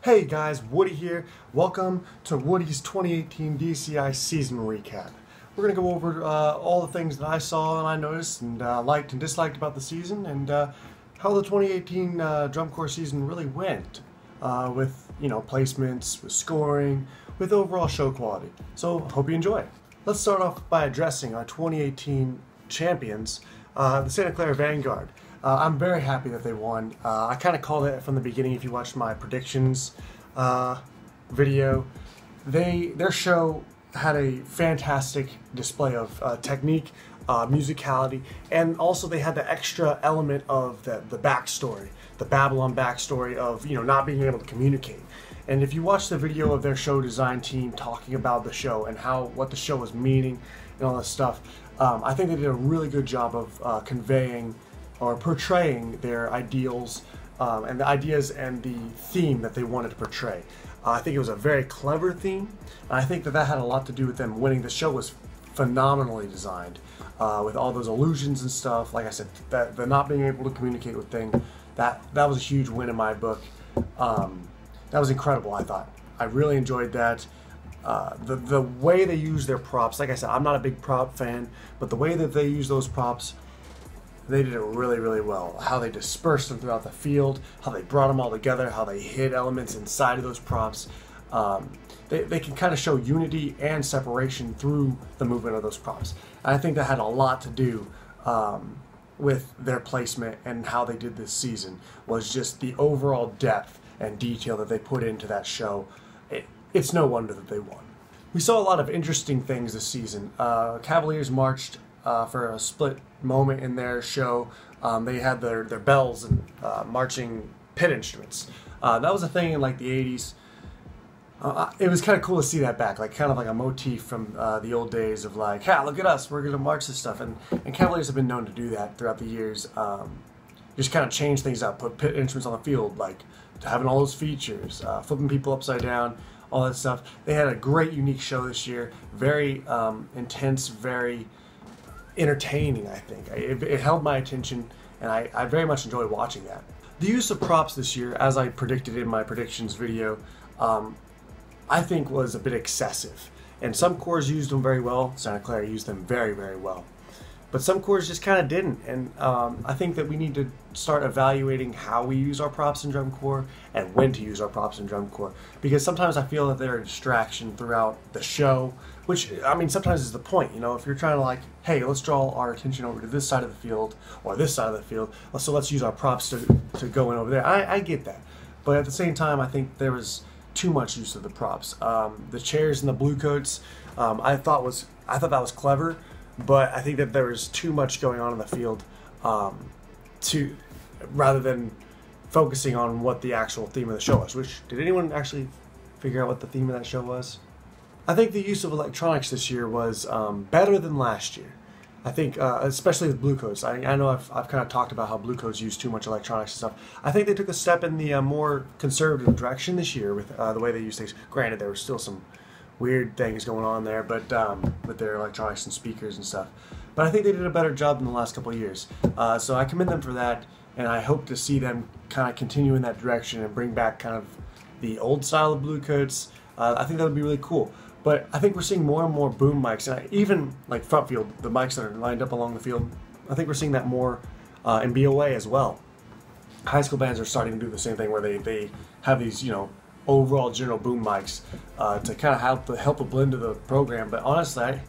Hey guys, Woody here. Welcome to Woody's 2018 DCI season recap. We're going to go over all the things that I saw and I noticed and liked and disliked about the season and how the 2018 drum corps season really went with, placements, with scoring, with overall show quality. So, hope you enjoy. Let's start off by addressing our 2018 champions, the Santa Clara Vanguard. I'm very happy that they won. I kind of called it from the beginning if you watched my predictions video. Their show had a fantastic display of technique, musicality, and also they had the extra element of the backstory, the Babylon backstory of not being able to communicate. And if you watch the video of their show design team talking about the show and what the show was meaning and all this stuff, I think they did a really good job of conveying or portraying their ideals and the ideas and the theme that they wanted to portray. I think it was a very clever theme, and I think that had a lot to do with them winning. The show was phenomenally designed with all those illusions and stuff. Like I said, the not being able to communicate with thing, that was a huge win in my book. That was incredible, I thought. I really enjoyed that. The way they use their props, like I said, I'm not a big prop fan, but the way that they use those props, they did it really, really well. How they dispersed them throughout the field, how they brought them all together, how they hid elements inside of those props. They can kind of show unity and separation through the movement of those props. And I think that had a lot to do with their placement and how they did this season, was just the overall depth and detail that they put into that show. It's no wonder that they won. We saw a lot of interesting things this season. Cavaliers marched for a split moment in their show. They had their bells and marching pit instruments. That was a thing in like the 80s. It was kind of cool to see that back, kind of like a motif from the old days of like, hey, look at us, we're going to march this stuff. And Cavaliers have been known to do that throughout the years. Just kind of change things up, put pit instruments on the field, like having all those features, flipping people upside down, all that stuff. They had a great, unique show this year. Very intense, very entertaining, I think. It held my attention, and I very much enjoyed watching that. The use of props this year, as I predicted in my predictions video, I think was a bit excessive. And some corps used them very well. Santa Clara used them very, very well. But some corps just kind of didn't. And I think that we need to start evaluating how we use our props in drum corps and when to use our props in drum corps. Because sometimes I feel that they're a distraction throughout the show, which, I mean, sometimes is the point. If you're trying to like, hey, let's draw our attention over to this side of the field or this side of the field, so let's use our props to go in over there. I get that. But at the same time, I think there was too much use of the props. The chairs and the blue coats, I thought that was clever. But I think that there was too much going on in the field rather than focusing on what the actual theme of the show was. Did anyone actually figure out what the theme of that show was? I think the use of electronics this year was better than last year. I think, especially with blue coats. I know I've kind of talked about how blue coats use too much electronics and stuff. I think they took a step in the more conservative direction this year with the way they use things. Granted, there were still some weird things going on there, but with their electronics and speakers and stuff. But I think they did a better job in the last couple of years. So I commend them for that, and I hope to see them kind of continue in that direction and bring back kind of the old style of blue coats. I think that would be really cool. But I think we're seeing more and more boom mics, and even like front field, the mics that are lined up along the field. I think we're seeing that more in BOA as well. High school bands are starting to do the same thing where they have these, overall general boom mics to kind of help a blend of the program. But honestly,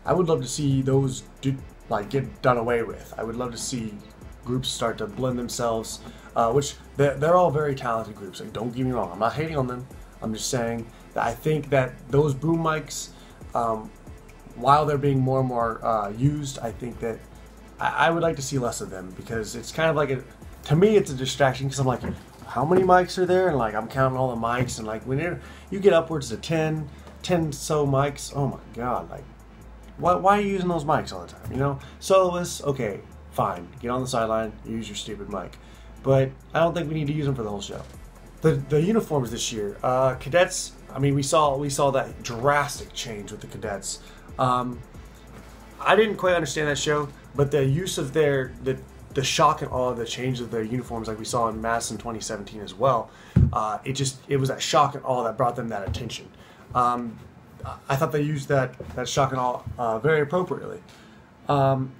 I would love to see those get done away with. I would love to see groups start to blend themselves, which they're all very talented groups. Like, don't get me wrong, I'm not hating on them. I'm just saying that I think that those boom mics, while they're being more and more used, I think that I would like to see less of them, because it's kind of like to me it's a distraction, because I'm like, how many mics are there? And like, I'm counting all the mics, and like when you get upwards to 10 so mics, oh my god, like why are you using those mics all the time? Soloists, okay, fine, get on the sideline, use your stupid mic, but I don't think we need to use them for the whole show. The uniforms this year, cadets, I mean, we saw that drastic change with the cadets. I didn't quite understand that show, but the use of the the shock and awe of the change of their uniforms, like we saw in Madison 2017 as well. It was that shock and awe that brought them that attention. I thought they used that shock and awe very appropriately.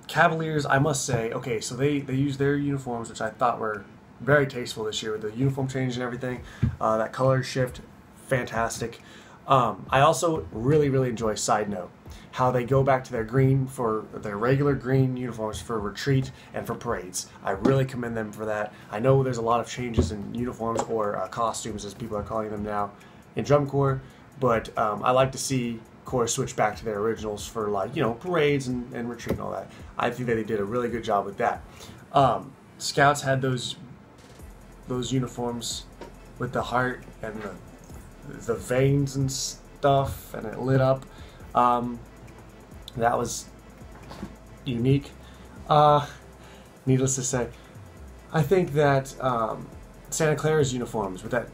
Cavaliers, I must say, okay, so they used their uniforms, which I thought were very tasteful this year with the uniform change and everything. That color shift, fantastic. I also really enjoy, side note, how they go back to their green for their regular green uniforms for retreat and for parades. I really commend them for that. I know there's a lot of changes in uniforms, or costumes as people are calling them now, in Drum Corps, but I like to see Corps switch back to their originals for, like, you know, parades and retreat and all that. I think that they did a really good job with that. Scouts had those uniforms with the heart and the veins and stuff, and it lit up. That was unique. Needless to say, I think that Santa Clara's uniforms, with that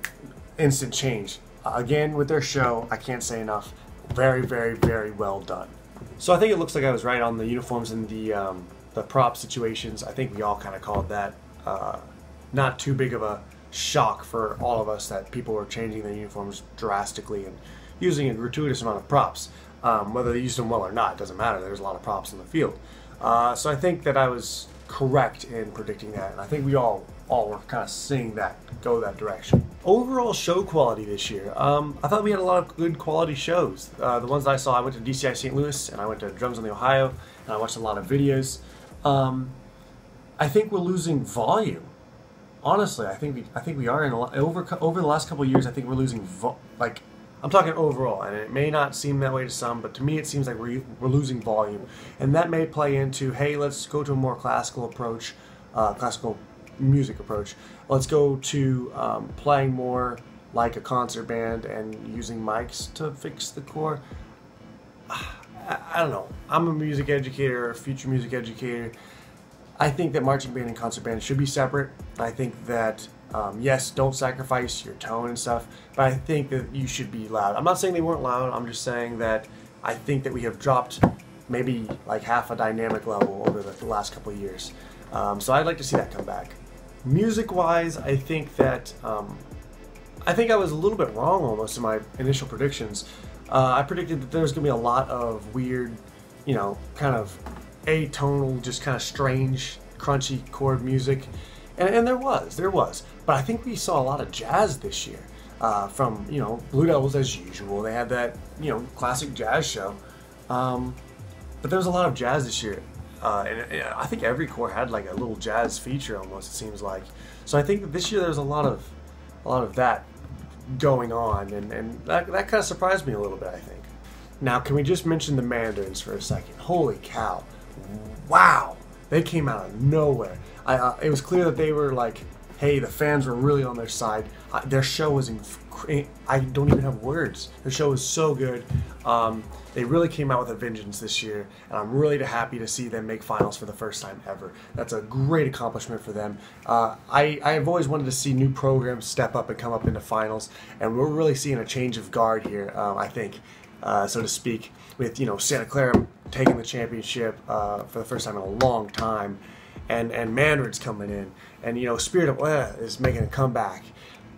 instant change, again with their show, I can't say enough. Very well done. So I think it looks like I was right on the uniforms and the prop situations. I think we all kind of called that not too big of a shock for all of us that people were changing their uniforms drastically and using a gratuitous amount of props. Whether they used them well or not, it doesn't matter. There's a lot of props in the field. So I think that I was correct in predicting that, and I think we all were kind of seeing that go that direction. Overall show quality this year, I thought we had a lot of good quality shows. The ones that I saw, I went to DCI St. Louis, and I went to Drums on the Ohio, and I watched a lot of videos. I think we're losing volume. Honestly, I think we are in over the last couple of years. I think we're losing I'm talking overall, and it may not seem that way to some, but to me it seems like we're losing volume, and that may play into, hey, let's go to a more classical approach, classical music approach. Let's go to playing more like a concert band and using mics to fix the core. I don't know. I'm a music educator, a future music educator. I think that marching band and concert band should be separate. I think that yes, don't sacrifice your tone and stuff, but I think that you should be loud. I'm not saying they weren't loud, I'm just saying that I think that we have dropped maybe like half a dynamic level over the last couple of years. So I'd like to see that come back. Music-wise, I think that I was a little bit wrong almost in my initial predictions. I predicted that there was going to be a lot of weird, you know, kind of atonal, just kind of strange, crunchy chord music. And there was. But I think we saw a lot of jazz this year. From, you know, Blue Devils as usual. They had that, you know, classic jazz show. But there was a lot of jazz this year. And I think every corps had like a little jazz feature almost, it seems like. So I think that this year there's a lot of that going on, and that kind of surprised me a little bit, I think. Now, can we just mention the Mandarins for a second? Holy cow. Wow. They came out of nowhere. It was clear that they were like, hey, the fans were really on their side. Their show was I don't even have words. Their show was so good. They really came out with a vengeance this year, and I'm really happy to see them make finals for the first time ever. That's a great accomplishment for them. I've always wanted to see new programs step up and come up into finals, and we're really seeing a change of guard here, I think, so to speak, with, you know, Santa Clara taking the championship for the first time in a long time, and Mandarin's coming in, and, you know, Spirit of Oya is making a comeback.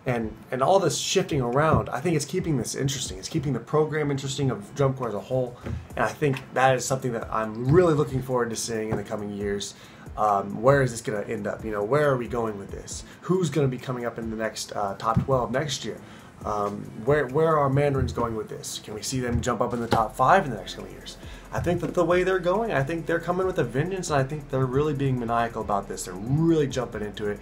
And all this shifting around, I think it's keeping this interesting. It's keeping the program interesting of Drum Corps as a whole, and I think that is something that I'm really looking forward to seeing in the coming years. Where is this going to end up? You know, where are we going with this? Who's going to be coming up in the next top 12 next year? Where are Mandarins going with this? Can we see them jump up in the top 5 in the next couple of years? I think that the way they're going, I think they're coming with a vengeance, and I think they're really being maniacal about this. They're really jumping into it.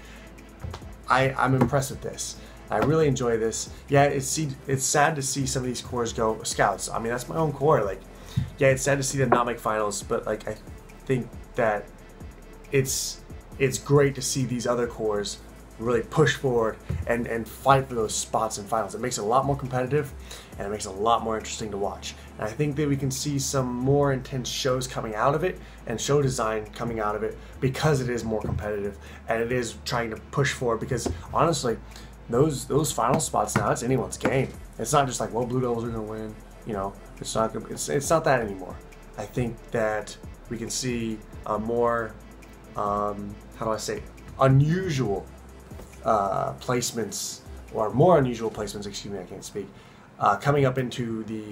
I'm impressed with this. I really enjoy this. Yeah, it's sad to see some of these corps go scouts. I mean, that's my own corps. Like, yeah, it's sad to see them not make finals, but like I think that it's great to see these other corps really push forward and fight for those spots in finals. It makes it a lot more competitive, and it makes it a lot more interesting to watch. And I think that we can see some more intense shows coming out of it, and show design coming out of it, because it is more competitive and it is trying to push forward. Because honestly, those final spots now, it's anyone's game. It's not just like, well, Blue Devils are going to win. You know, it's not not that anymore. I think that we can see a more how how do I say, unusual placements, or more unusual placements, excuse me, I can't speak, coming up into the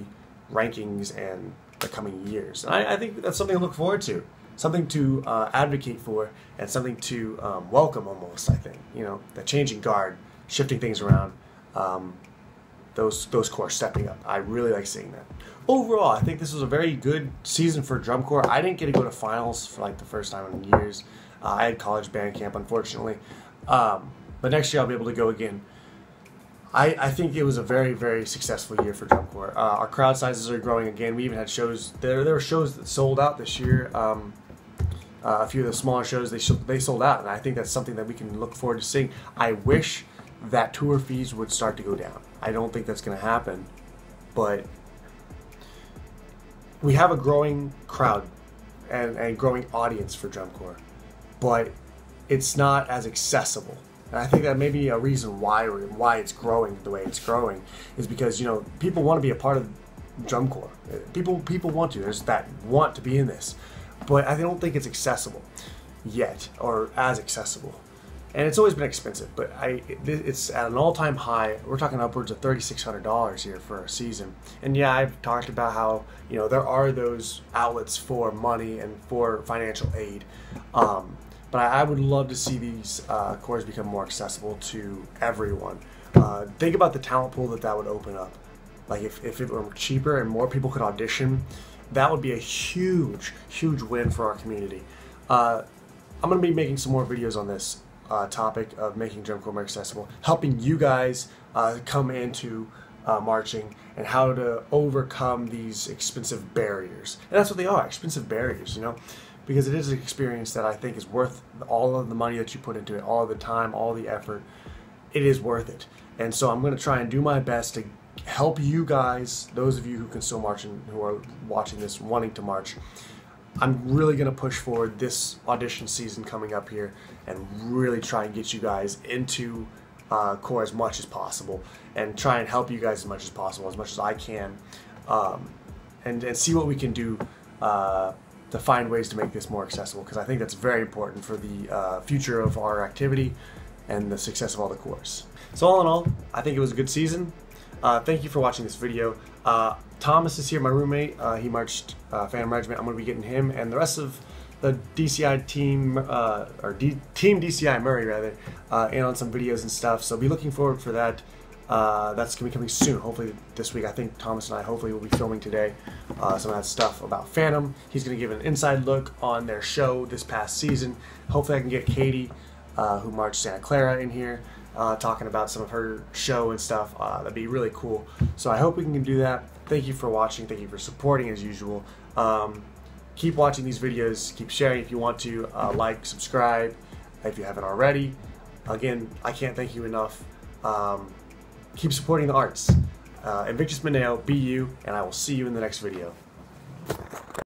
rankings and the coming years. And I think that's something to look forward to, something to advocate for, and something to welcome almost, I think. You know, the changing guard, shifting things around, those cores stepping up. I really like seeing that. Overall, I think this was a very good season for drum corps. I didn't get to go to finals for like the first time in years. I had college band camp, unfortunately. But next year I'll be able to go again. I think it was a very, very successful year for drum corps. Our crowd sizes are growing again. We even had shows. There were shows that sold out this year. A few of the smaller shows, they sold out, and I think that's something that we can look forward to seeing. I wish that tour fees would start to go down. I don't think that's going to happen, but we have a growing crowd and growing audience for drum corps, but it's not as accessible. And I think that may be a reason why it's growing the way it's growing, is because, you know, people want to be a part of drum corps. People want to. There's that want to be in this, but I don't think it's accessible yet, or as accessible. And it's always been expensive, but it's at an all-time high. We're talking upwards of $3,600 here for a season. And yeah, I've talked about how, you know, there are those outlets for money and for financial aid. But I would love to see these corps become more accessible to everyone. Think about the talent pool that would open up. Like if it were cheaper and more people could audition, that would be a huge, huge win for our community. I'm going to be making some more videos on this topic of making drum corps more accessible, helping you guys come into marching, and how to overcome these expensive barriers. And that's what they are, expensive barriers, you know, because it is an experience that I think is worth all of the money that you put into it, all of the time, all the effort. It is worth it. And so I'm going to try and do my best to help you guys, those of you who can still march and who are watching this wanting to march. I'm really going to push forward this audition season coming up here and really try and get you guys into corps as much as possible, and try and help you guys as much as possible, as much as I can, and see what we can do to find ways to make this more accessible, because I think that's very important for the future of our activity and the success of all the corps. So all in all, I think it was a good season. Thank you for watching this video. Thomas is here, my roommate. He marched Phantom Regiment. I'm going to be getting him and the rest of the DCI team, Team DCI Murray rather, in on some videos and stuff. So be looking forward for that. That's going to be coming soon, hopefully this week. I think Thomas and I hopefully will be filming today some of that stuff about Phantom. He's going to give an inside look on their show this past season. Hopefully I can get Katie, who marched Santa Clara, in here, talking about some of her show and stuff. That'd be really cool. So I hope we can do that. Thank you for watching. Thank you for supporting as usual. Keep watching these videos. Keep sharing if you want to. Like, subscribe if you haven't already. Again, I can't thank you enough. Keep supporting the arts. Invictus Mineo, be you, and I will see you in the next video.